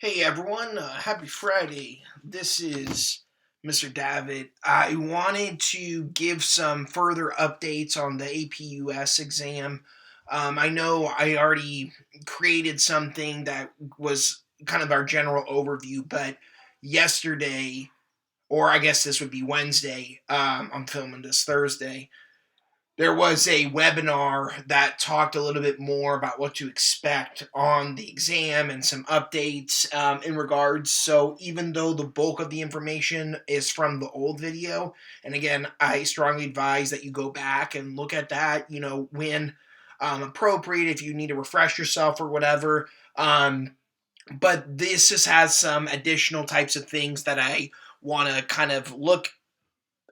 Hey everyone, happy Friday. This is Mr. Davitt. I wanted to give some further updates on the APUS exam. I know I already created something that was kind of our general overview, but yesterday, or I guess this would be Wednesday, I'm filming this Thursday, there was a webinar that talked a little bit more about what to expect on the exam and some updates in regards. So, even though the bulk of the information is from the old video, and again, I strongly advise that you go back and look at that, when appropriate, if you need to refresh yourself or whatever. But this just has some additional types of things that I want to kind of look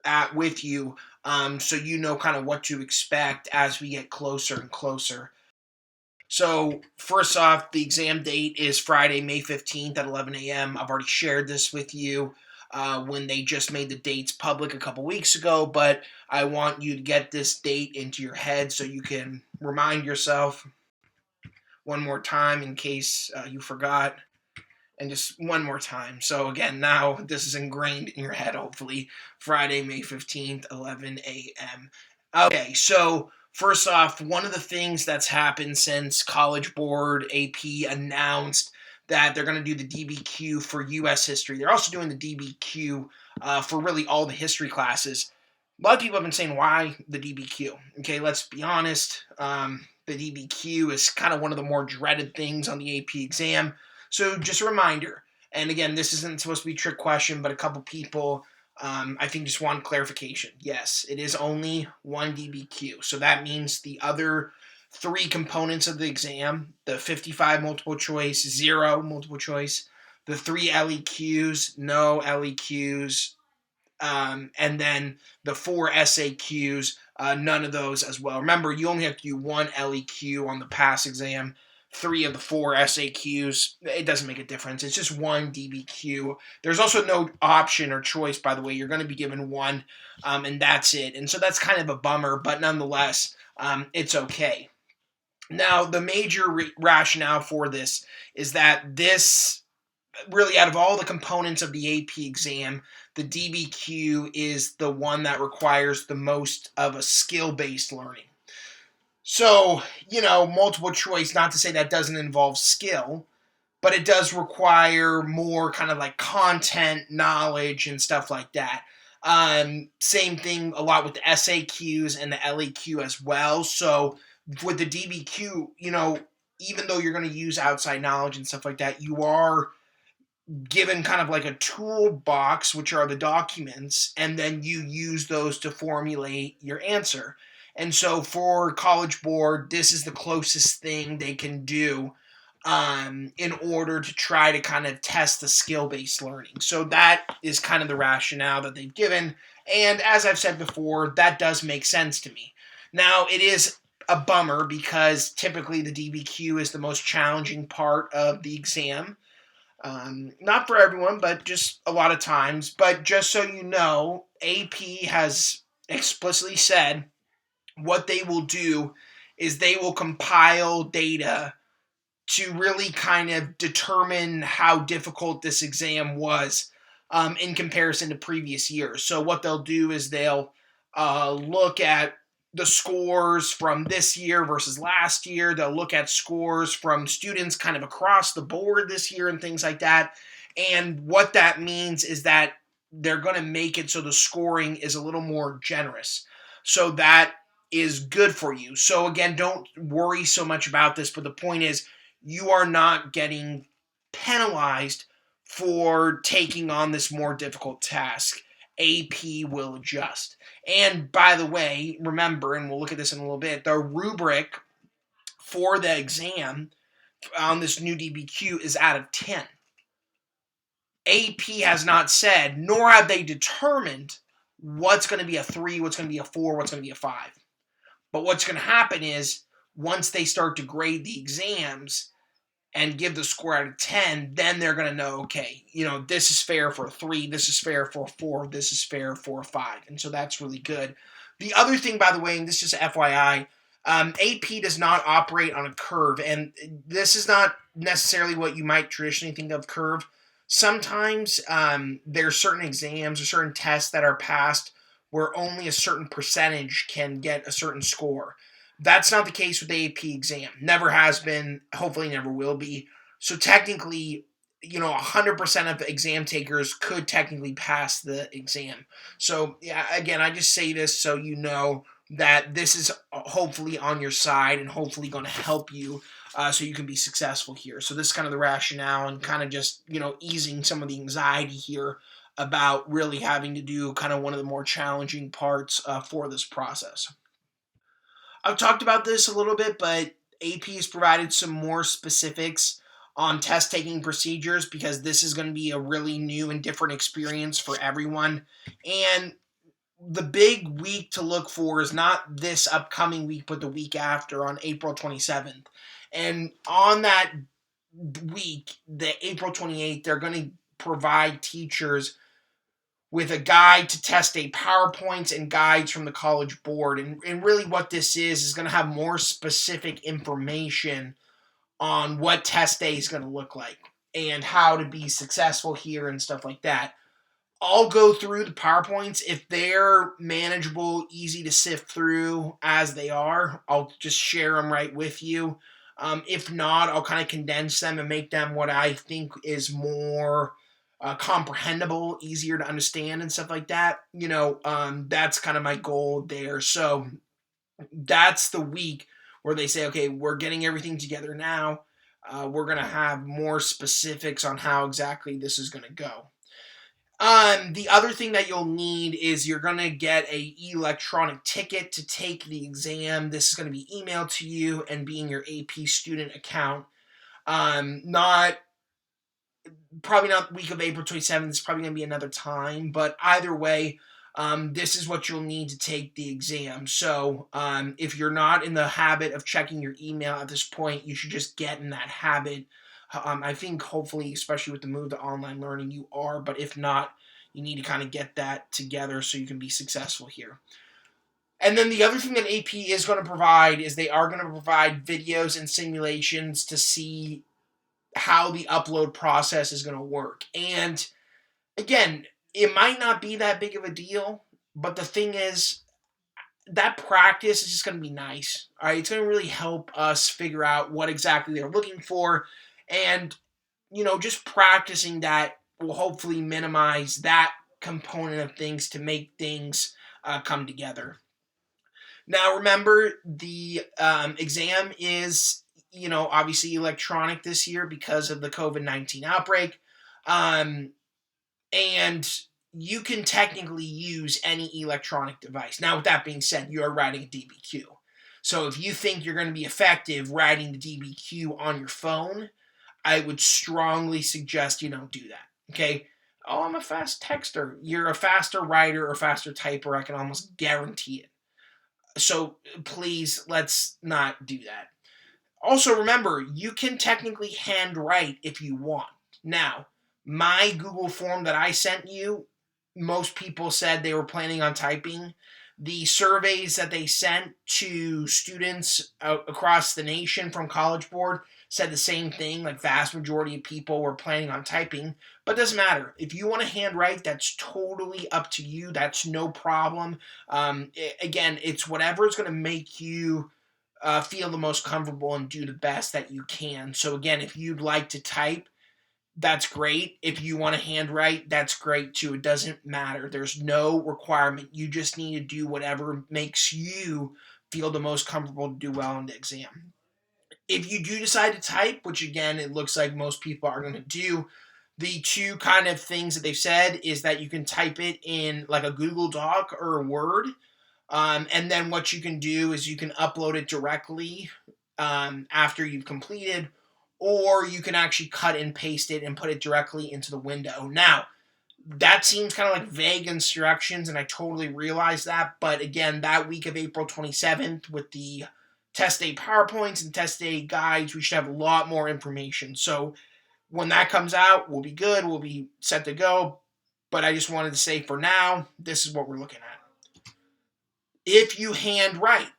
at with you, so you know kind of what to expect as we get closer and closer. So first off, the exam date is Friday, May 15th at 11 a.m. I've already shared this with you when they just made the dates public a couple weeks ago, but I want you to get this date into your head so you can remind yourself one more time in case you forgot, and just one more time. So again, now this is ingrained in your head, hopefully. Friday, May 15th, 11 a.m. Okay, so first off, one of the things that's happened since College Board AP announced that they're going to do the DBQ for U.S. history. They're also doing the DBQ for really all the history classes. A lot of people have been saying, why the DBQ? Okay, let's be honest. The DBQ is kind of one of the more dreaded things on the AP exam. So just a reminder, and again, this isn't supposed to be a trick question, but a couple people, I think, just want clarification. Yes, it is only one DBQ. So that means the other three components of the exam, the 55 multiple choice, 0 multiple choice, the 3 LEQs, no LEQs, and then the 4 SAQs, none of those as well. Remember, you only have to do one LEQ on the pass exam. 3 of the 4 SAQs, it doesn't make a difference. It's just one DBQ. There's also no option or choice, by the way. You're going to be given one, and that's it. And so that's kind of a bummer, but nonetheless, it's okay. Now, the major rationale for this is that this, really, out of all the components of the AP exam, the DBQ is the one that requires the most of a skill-based learning. So, multiple choice, not to say that doesn't involve skill, but it does require more kind of like content, knowledge, and stuff like that. Same thing a lot with the SAQs and the LEQ as well. So, with the DBQ, even though you're going to use outside knowledge and stuff like that, you are given kind of like a toolbox, which are the documents, and then you use those to formulate your answer. And so for College Board, this is the closest thing they can do in order to try to kind of test the skill-based learning. So that is kind of the rationale that they've given. And as I've said before, that does make sense to me. Now, it is a bummer because typically the DBQ is the most challenging part of the exam. Not for everyone, but just a lot of times. But just so you know, AP has explicitly said what they will do is they will compile data to really kind of determine how difficult this exam was in comparison to previous years. So what they'll do is they'll look at the scores from this year versus last year. They'll look at scores from students kind of across the board this year and things like that. And what that means is that they're going to make it so the scoring is a little more generous. So that is good for you. So again, don't worry so much about this, but the point is you are not getting penalized for taking on this more difficult task. AP will adjust. And by the way, remember, and we'll look at this in a little bit, the rubric for the exam on this new DBQ is out of 10. AP has not said, nor have they determined what's going to be a 3, what's going to be a 4, what's going to be a 5. But what's going to happen is once they start to grade the exams and give the score out of 10, then they're going to know, okay, this is fair for a 3, this is fair for a 4, this is fair for a 5. And so that's really good. The other thing, by the way, and this is just FYI, AP does not operate on a curve, and this is not necessarily what you might traditionally think of curve. Sometimes there are certain exams or certain tests that are passed where only a certain percentage can get a certain score. That's not the case with the AP exam. Never has been, hopefully never will be. So technically, 100% of the exam takers could technically pass the exam. So, yeah, again, I just say this so you know that this is hopefully on your side and hopefully going to help you so you can be successful here. So this is kind of the rationale and kind of just, easing some of the anxiety here about really having to do kind of one of the more challenging parts for this process. I've talked about this a little bit, but AP has provided some more specifics on test taking procedures because this is going to be a really new and different experience for everyone. And the big week to look for is not this upcoming week, but the week after on April 27th. And on that week, the April 28th, they're going to provide teachers with a guide to test day PowerPoints and guides from the college board. And really what this is going to have more specific information on what test day is going to look like and how to be successful here and stuff like that. I'll go through the PowerPoints. If they're manageable, easy to sift through as they are, I'll just share them right with you. If not, I'll kind of condense them and make them what I think is more comprehensible, easier to understand, and stuff like that. That's kind of my goal there. So that's the week where they say, okay, we're getting everything together now. We're going to have more specifics on how exactly this is going to go. The other thing that you'll need is you're going to get a electronic ticket to take the exam. This is going to be emailed to you and be in your AP student account. Not Probably not week of April 27th. It's probably going to be another time, but either way, this is what you'll need to take the exam. So if you're not in the habit of checking your email at this point, you should just get in that habit. I think hopefully, especially with the move to online learning, you are, but if not, you need to kind of get that together so you can be successful here. And then the other thing that AP is going to provide is they are going to provide videos and simulations to see how the upload process is going to work. And again, it might not be that big of a deal, but the thing is, that practice is just going to be nice. All right, it's going to really help us figure out what exactly they're looking for, and just practicing that will hopefully minimize that component of things to make things come together. Now, remember, the exam is, obviously electronic this year because of the COVID-19 outbreak. And you can technically use any electronic device. Now, with that being said, you are writing a DBQ. So if you think you're going to be effective writing the DBQ on your phone, I would strongly suggest you don't do that. Okay? Oh, I'm a fast texter. You're a faster writer or faster typer. I can almost guarantee it. So please, let's not do that. Also, remember, you can technically handwrite if you want. Now, my Google form that I sent you, most people said they were planning on typing. The surveys that they sent to students across the nation from College Board said the same thing. Like, vast majority of people were planning on typing. But it doesn't matter. If you want to handwrite, that's totally up to you. That's no problem. Again, it's whatever is going to make you feel the most comfortable and do the best that you can. So again, if you'd like to type, that's great. If you want to handwrite, that's great too. It doesn't matter. There's no requirement. You just need to do whatever makes you feel the most comfortable to do well on the exam. If you do decide to type, which again, it looks like most people are going to do, the two kind of things that they've said is that you can type it in like a Google Doc or a Word. And then what you can do is you can upload it directly after you've completed, or you can actually cut and paste it and put it directly into the window. Now, that seems kind of like vague instructions, and I totally realize that. But again, that week of April 27th with the test day PowerPoints and test day guides, we should have a lot more information. So when that comes out, we'll be good. We'll be set to go. But I just wanted to say for now, this is what we're looking at. If you handwrite,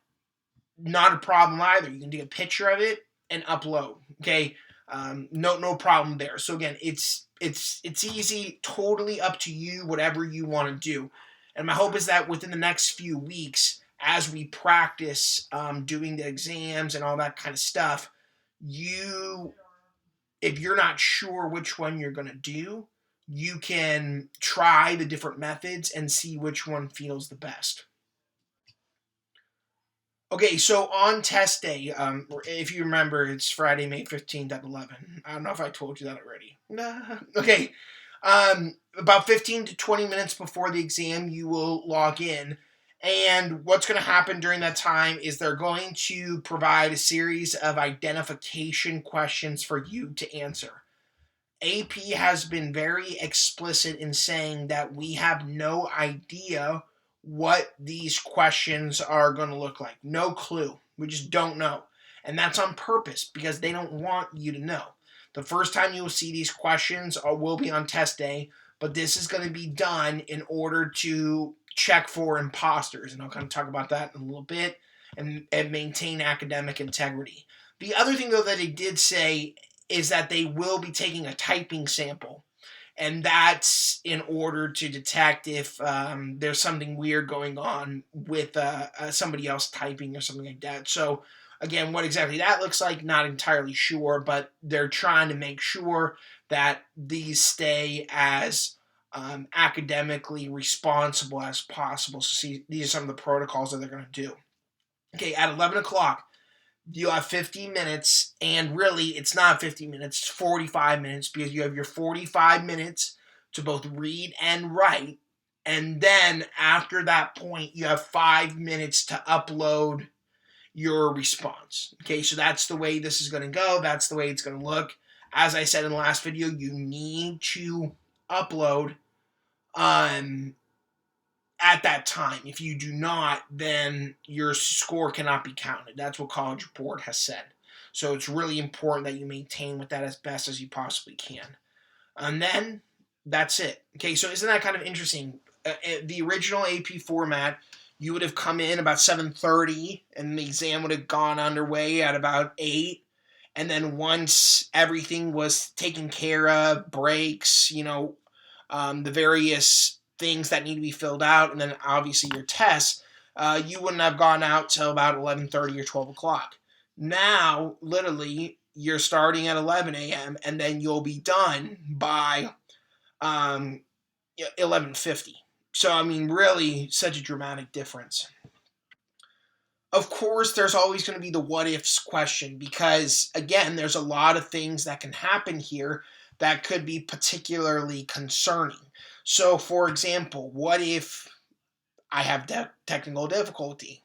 not a problem either. You can take a picture of it and upload. Okay, no problem there. So again, it's easy, totally up to you, whatever you want to do. And my hope is that within the next few weeks, as we practice doing the exams and all that kind of stuff, you, if you're not sure which one you're going to do, you can try the different methods and see which one feels the best. Okay, so on test day, if you remember, it's Friday, May 15th at 11. I don't know if I told you that already. Nah. Okay, about 15 to 20 minutes before the exam, you will log in. And what's going to happen during that time is they're going to provide a series of identification questions for you to answer. AP has been very explicit in saying that we have no idea what these questions are going to look like. No clue. We just don't know. And that's on purpose because they don't want you to know. The first time you will see these questions will be on test day, but this is going to be done in order to check for imposters. And I'll kind of talk about that in a little bit and maintain academic integrity. The other thing, though, that they did say is that they will be taking a typing sample. And that's in order to detect if there's something weird going on with somebody else typing or something like that. So, again, what exactly that looks like, not entirely sure, but they're trying to make sure that these stay as academically responsible as possible. So, see, these are some of the protocols that they're going to do. Okay, at 11 o'clock, you have 15 minutes, and really, it's not 15 minutes, it's 45 minutes, because you have your 45 minutes to both read and write, and then after that point, you have 5 minutes to upload your response. Okay, so that's the way this is going to go, that's the way it's going to look. As I said in the last video, you need to upload at that time. If you do not, then your score cannot be counted. That's what College Board has said. So it's really important that you maintain with that as best as you possibly can. And then that's it. Okay, so isn't that kind of interesting? The original AP format, you would have come in about 7:30, and the exam would have gone underway at about 8. And then once everything was taken care of, breaks, the various things that need to be filled out, and then obviously your tests, you wouldn't have gone out till about 11:30 or 12 o'clock. Now, literally, you're starting at 11 a.m., and then you'll be done by 11:50. So, I mean, really, such a dramatic difference. Of course, there's always going to be the what ifs question because, again, there's a lot of things that can happen here that could be particularly concerning. So, for example, what if I have technical difficulty?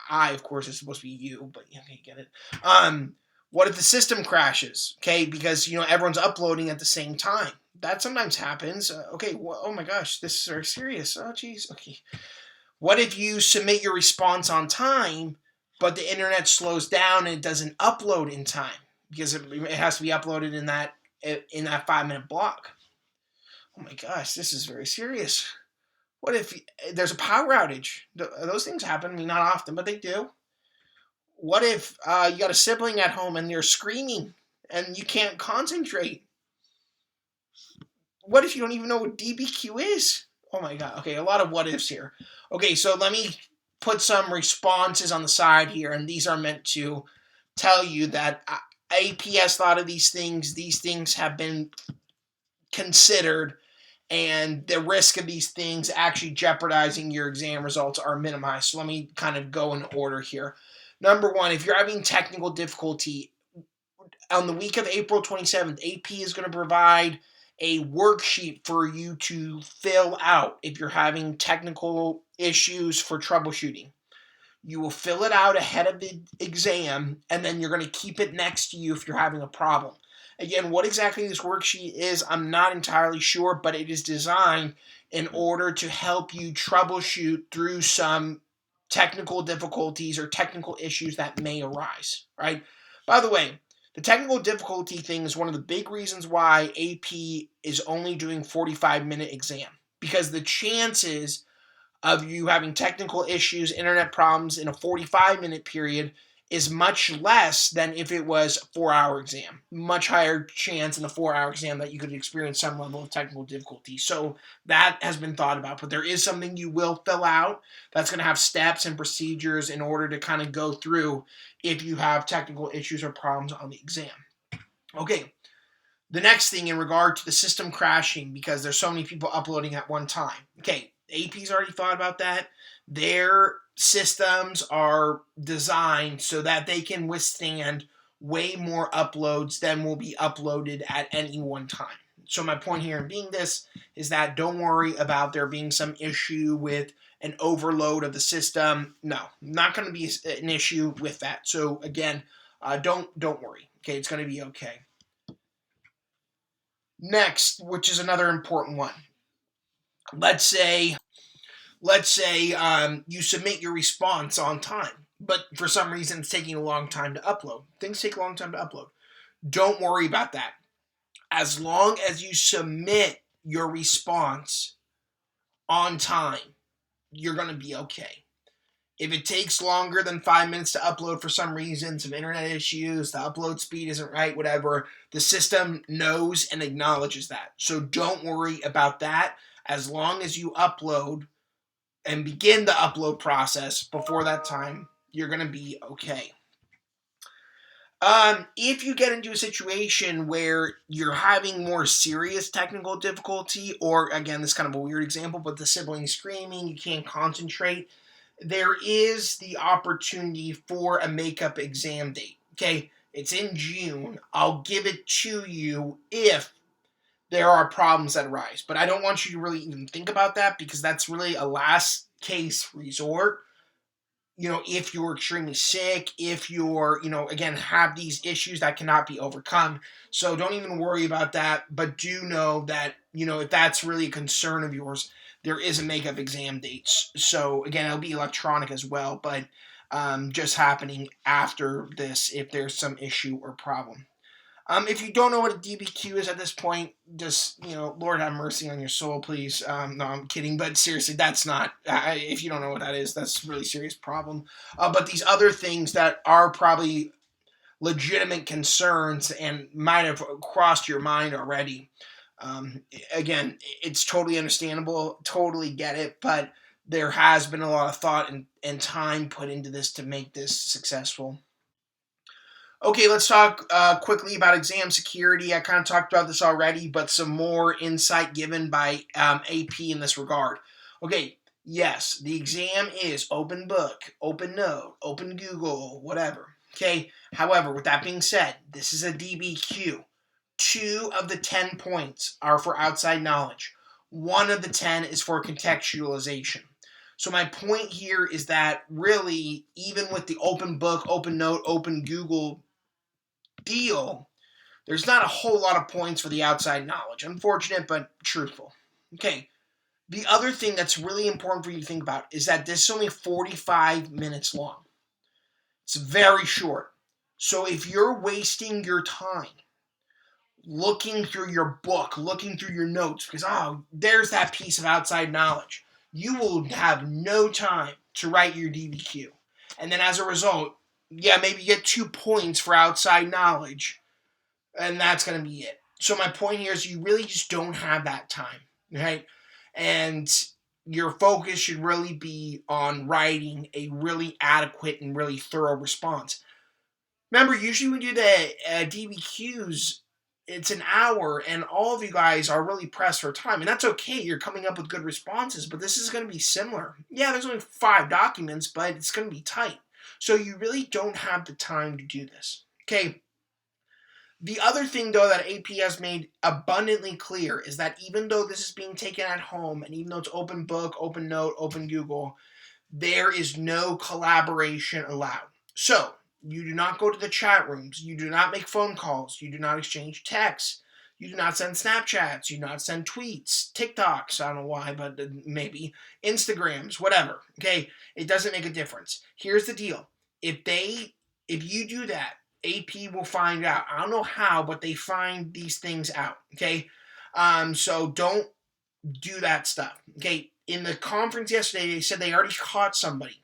I, of course, is supposed to be you, but okay, get it. What if the system crashes? Okay, because everyone's uploading at the same time. That sometimes happens. Okay, oh my gosh, this is very serious. Oh, geez. Okay. What if you submit your response on time, but the internet slows down and it doesn't upload in time because it has to be uploaded in that 5-minute block? Oh my gosh, this is very serious. What if there's a power outage? Those things happen. I mean, not often, but they do. What if you got a sibling at home and they're screaming and you can't concentrate? What if you don't even know what DBQ is? Oh my god. Okay, a lot of what ifs here. Okay, so let me put some responses on the side here, and these are meant to tell you that AP has thought of these things. These things have been considered, and the risk of these things actually jeopardizing your exam results are minimized. So let me kind of go in order here. Number one, if you're having technical difficulty, on the week of April 27th, AP is going to provide a worksheet for you to fill out if you're having technical issues for troubleshooting. You will fill it out ahead of the exam, and then you're going to keep it next to you if you're having a problem. Again, what exactly this worksheet is, I'm not entirely sure, but it is designed in order to help you troubleshoot through some technical difficulties or technical issues that may arise, right? By the way, the technical difficulty thing is one of the big reasons why AP is only doing 45-minute exam, because the chances of you having technical issues, internet problems in a 45-minute period is much less than if it was a 4-hour exam. Much higher chance in the 4-hour exam that you could experience some level of technical difficulty. So that has been thought about, but there is something you will fill out that's going to have steps and procedures in order to kind of go through if you have technical issues or problems on the exam. Okay, the next thing in regard to the system crashing, because there's so many people uploading at one time. Okay, AP's already thought about that. Their systems are designed so that they can withstand way more uploads than will be uploaded at any one time. So my point here in being this is that don't worry about there being some issue with an overload of the system. No, not going to be an issue with that. So again, don't worry. Okay, it's going to be okay. Next, which is another important one. Let's say you submit your response on time, but for some reason it's taking a long time to upload. Things take a long time to upload. Don't worry about that. As long as you submit your response on time, you're going to be okay. If it takes longer than 5 minutes to upload for some reason, some internet issues, the upload speed isn't right, whatever, the system knows and acknowledges that. So don't worry about that. As long as you upload and begin the upload process before that time, you're going to be okay. If you get into a situation where you're having more serious technical difficulty, or again, this is kind of a weird example, but the sibling screaming, you can't concentrate, there is the opportunity for a makeup exam date. Okay, it's in June. I'll give it to you if there are problems that arise. But I don't want you to really even think about that because that's really a last case resort. If you're extremely sick, if you're, again, have these issues that cannot be overcome. So don't even worry about that. But do know that, if that's really a concern of yours, there is a makeup exam date. So again, it'll be electronic as well, but just happening after this if there's some issue or problem. If you don't know what a DBQ is at this point, just, Lord have mercy on your soul, please. No, I'm kidding, but seriously, that's not, if you don't know what that is, that's a really serious problem. But these other things that are probably legitimate concerns and might have crossed your mind already, again, it's totally understandable, totally get it, but there has been a lot of thought and time put into this to make this successful. Okay, let's talk quickly about exam security. I kind of talked about this already, but some more insight given by AP in this regard. Okay, yes, the exam is open book, open note, open Google, whatever. Okay, however, with that being said, this is a DBQ. 2 of the 10 points are for outside knowledge. 1 of the 10 is for contextualization. So my point here is that really, even with the open book, open note, open Google deal, there's not a whole lot of points for the outside knowledge. Unfortunate, but truthful. Okay, the other thing that's really important for you to think about is that this is only 45 minutes long. It's very short. So if you're wasting your time looking through your book, looking through your notes, because, there's that piece of outside knowledge, you will have no time to write your DBQ. And then as a result, maybe you get 2 points for outside knowledge, and that's going to be it. So my point here is you really just don't have that time, right? And your focus should really be on writing a really adequate and really thorough response. Remember, usually we do the DBQs, it's an hour, and all of you guys are really pressed for time, and that's okay. You're coming up with good responses, but this is going to be similar. Yeah, there's only 5 documents, but it's going to be tight. So you really don't have the time to do this. Okay. The other thing, though, that AP has made abundantly clear is that even though this is being taken at home, and even though it's open book, open note, open Google, there is no collaboration allowed. So, you do not go to the chat rooms, you do not make phone calls, you do not exchange texts, you do not send Snapchats, you do not send tweets, TikToks, I don't know why, but maybe, Instagrams, whatever, okay? It doesn't make a difference. Here's the deal. If you do that, AP will find out. I don't know how, but they find these things out, okay? So don't do that stuff, okay? in the conference yesterday, they said they already caught somebody.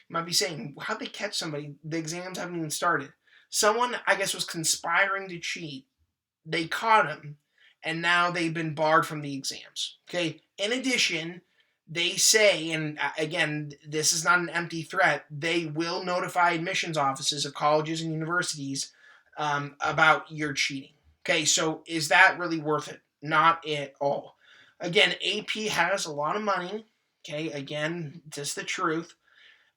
You might be saying, how'd they catch somebody? The exams haven't even started. Someone, I guess, was conspiring to cheat. They caught him, and now they've been barred from the exams. Okay. In addition, they say, and again, this is not an empty threat, they will notify admissions offices of colleges and universities about your cheating. Okay, so is that really worth it? Not at all. Again, AP has a lot of money. Okay, again, just the truth.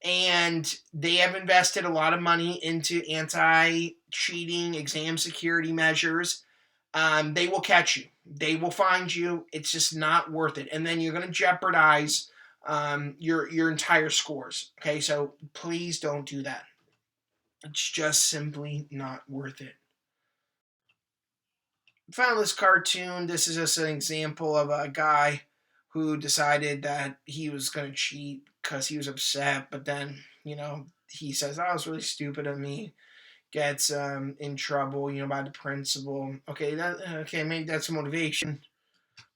And they have invested a lot of money into anti-cheating exam security measures. They will catch you. They will find you. It's just not worth it. And then you're going to jeopardize your entire scores. Okay, so please don't do that. It's just simply not worth it. Found this cartoon. This is just an example of a guy who decided that he was going to cheat because he was upset, but then, he says, "Oh, it was really stupid of me." Gets in trouble, by the principal. Okay, maybe that's motivation.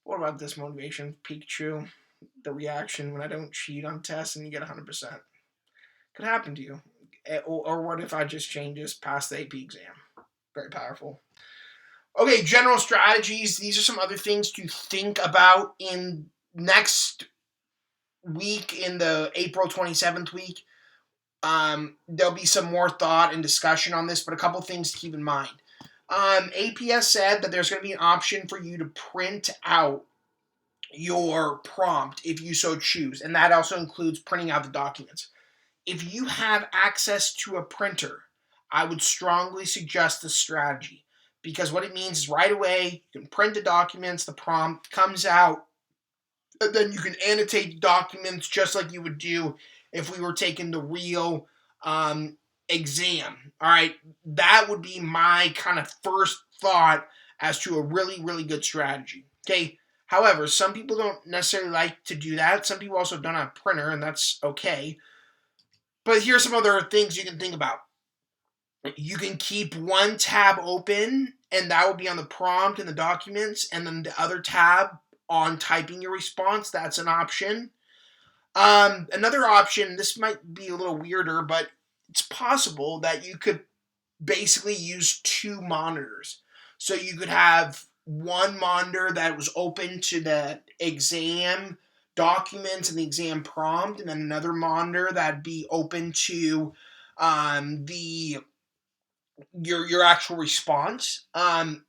What about this motivation? Pikachu, the reaction when I don't cheat on tests and you get 100%. Could happen to you. Or what if I just change this past the AP exam? Very powerful. Okay, general strategies. These are some other things to think about in next week, in the April 27th week. There'll be some more thought and discussion on this, but a couple things to keep in mind. APS said that there's going to be an option for you to print out your prompt if you so choose, and that also includes printing out the documents. If you have access to a printer, I would strongly suggest this strategy, because what it means is right away you can print the documents, the prompt comes out, and then you can annotate documents just like you would do if we were taking the real exam. All right, that would be my kind of first thought as to a really, really good strategy. Okay. However, some people don't necessarily like to do that. Some people also don't have a printer, and that's okay. But here's some other things you can think about. You can keep one tab open, and that will be on the prompt and the documents, and then the other tab on typing your response. That's an option. Another option, this might be a little weirder, but it's possible that you could basically use two monitors. So you could have one monitor that was open to the exam documents and the exam prompt, and then another monitor that'd be open to the your actual response.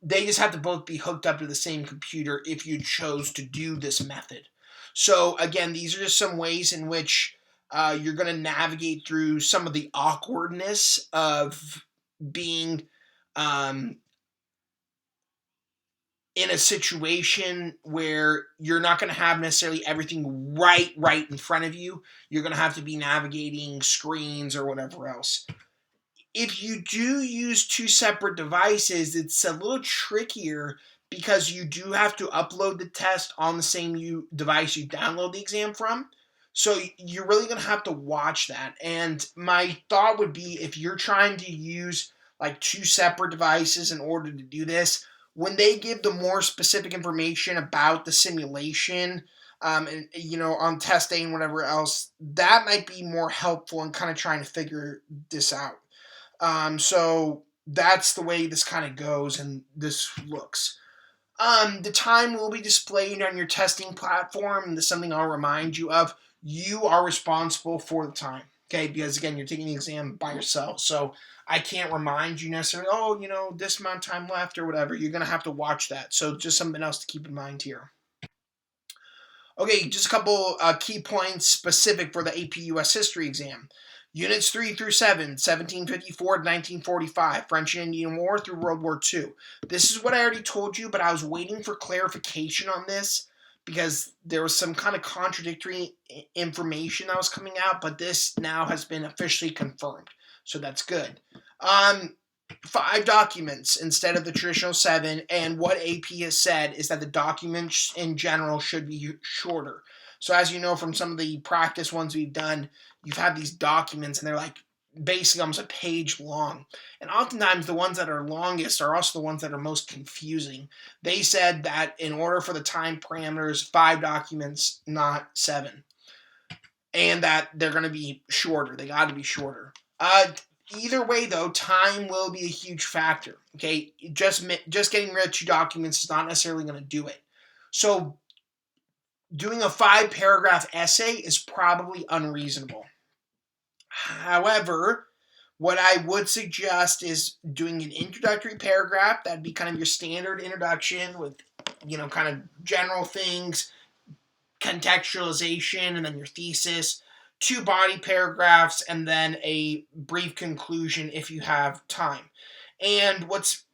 They just have to both be hooked up to the same computer if you chose to do this method. So again, these are just some ways in which you're going to navigate through some of the awkwardness of being in a situation where you're not going to have necessarily everything right in front of you. You're going to have to be navigating screens or whatever else. If you do use two separate devices, it's a little trickier because you do have to upload the test on the same device you download the exam from. So you're really going to have to watch that. And my thought would be, if you're trying to use like two separate devices in order to do this, when they give the more specific information about the simulation, and on test day and whatever else, that might be more helpful in kind of trying to figure this out. So that's the way this kind of goes and this looks. The time will be displayed on your testing platform, and this is something I'll remind you of. You are responsible for the time, okay? Because again, you're taking the exam by yourself, so I can't remind you necessarily, this amount of time left or whatever. You're going to have to watch that, so just something else to keep in mind here. Okay, just a couple key points specific for the AP US History exam. Units 3 through 7, 1754 to 1945, French and Indian War through World War II. This is what I already told you, but I was waiting for clarification on this because there was some kind of contradictory information that was coming out, but this now has been officially confirmed, so that's good. 5 documents instead of the traditional 7, and what AP has said is that the documents in general should be shorter. So as you know from some of the practice ones we've done, you've had these documents and they're like basically almost a page long. And oftentimes the ones that are longest are also the ones that are most confusing. They said that in order for the time parameters, 5 documents, not 7. And that they're going to be shorter. They got to be shorter. Either way, though, time will be a huge factor. Okay, just getting rid of 2 documents is not necessarily going to do it. So doing a 5-paragraph essay is probably unreasonable. However, what I would suggest is doing an introductory paragraph. That'd be kind of your standard introduction with, kind of general things, contextualization, and then your thesis, 2 body paragraphs, and then a brief conclusion if you have time. And what's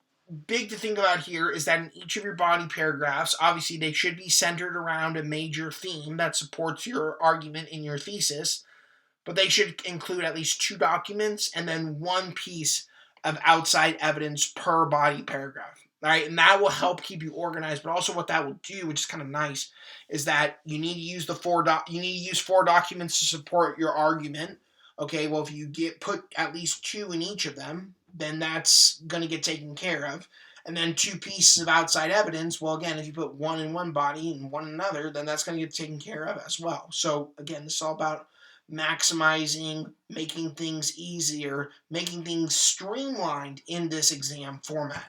big to think about here is that in each of your body paragraphs, obviously they should be centered around a major theme that supports your argument in your thesis, but they should include at least 2 documents and then 1 piece of outside evidence per body paragraph. All right, and that will help keep you organized. But also, what that will do, which is kind of nice, is that you need to use you need to use 4 documents to support your argument. Okay, well, if you put at least 2 in each of them, then that's going to get taken care of. And then 2 pieces of outside evidence. Well, again, if you put 1 in one body and 1 in another, then that's going to get taken care of as well. So again, this is all about maximizing, making things easier, making things streamlined in this exam format.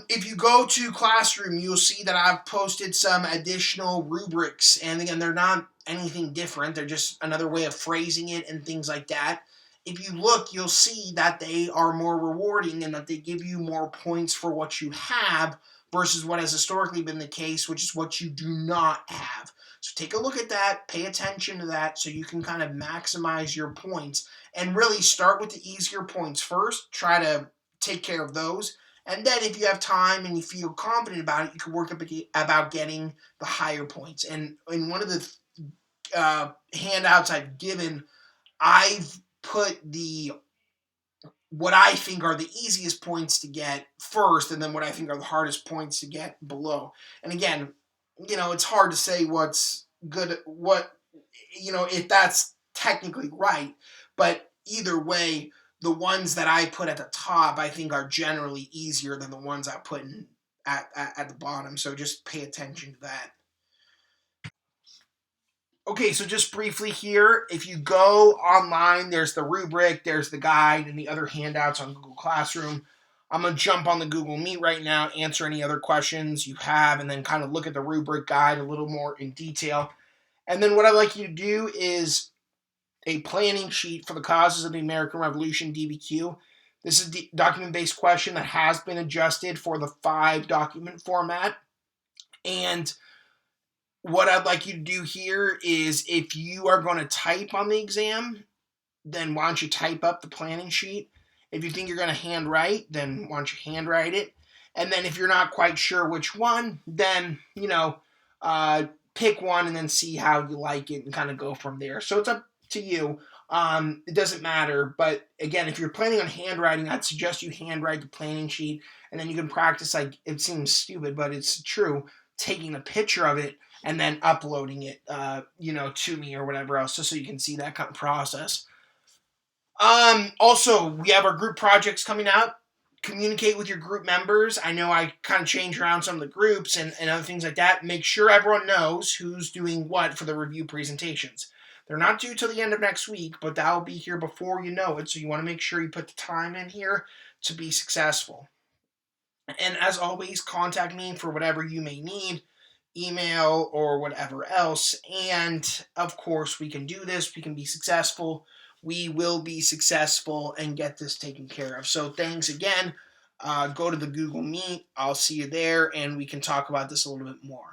If you go to Classroom, you'll see that I've posted some additional rubrics, and again, they're not anything different. They're just another way of phrasing it and things like that. If you look, you'll see that they are more rewarding and that they give you more points for what you have versus what has historically been the case, which is what you do not have. So take a look at that, pay attention to that so you can kind of maximize your points and really start with the easier points first. Try to take care of those. And then if you have time and you feel confident about it, you can work about getting the higher points. And in one of the handouts I've given, I've put what I think are the easiest points to get first, and then what I think are the hardest points to get below. And again, it's hard to say what's good, if that's technically right. But either way, the ones that I put at the top, I think, are generally easier than the ones I put at the bottom. So just pay attention to that. Okay, so just briefly here, if you go online, there's the rubric, there's the guide, and the other handouts on Google Classroom. I'm going to jump on the Google Meet right now, answer any other questions you have, and then kind of look at the rubric guide a little more in detail. And then what I'd like you to do is a planning sheet for the causes of the American Revolution, DBQ. This is a document-based question that has been adjusted for the 5-document format. And what I'd like you to do here is, if you are going to type on the exam, then why don't you type up the planning sheet? If you think you're going to handwrite, then why don't you handwrite it? And then if you're not quite sure which one, then, pick one and then see how you like it and kind of go from there. So it's up to you. It doesn't matter. But again, if you're planning on handwriting, I'd suggest you handwrite the planning sheet, and then you can practice, like, it seems stupid, but it's true, taking a picture of it and then uploading it, to me or whatever else, just so you can see that kind of process. Also, we have our group projects coming out. Communicate with your group members. I know I kind of change around some of the groups and other things like that. Make sure everyone knows who's doing what for the review presentations. They're not due till the end of next week, but that'll be here before you know it, so you want to make sure you put the time in here to be successful. And as always, contact me for whatever you may need, email or whatever else. And of course, we can do this. We can be successful. We will be successful and get this taken care of. So thanks again. Go to the Google Meet. I'll see you there, and we can talk about this a little bit more.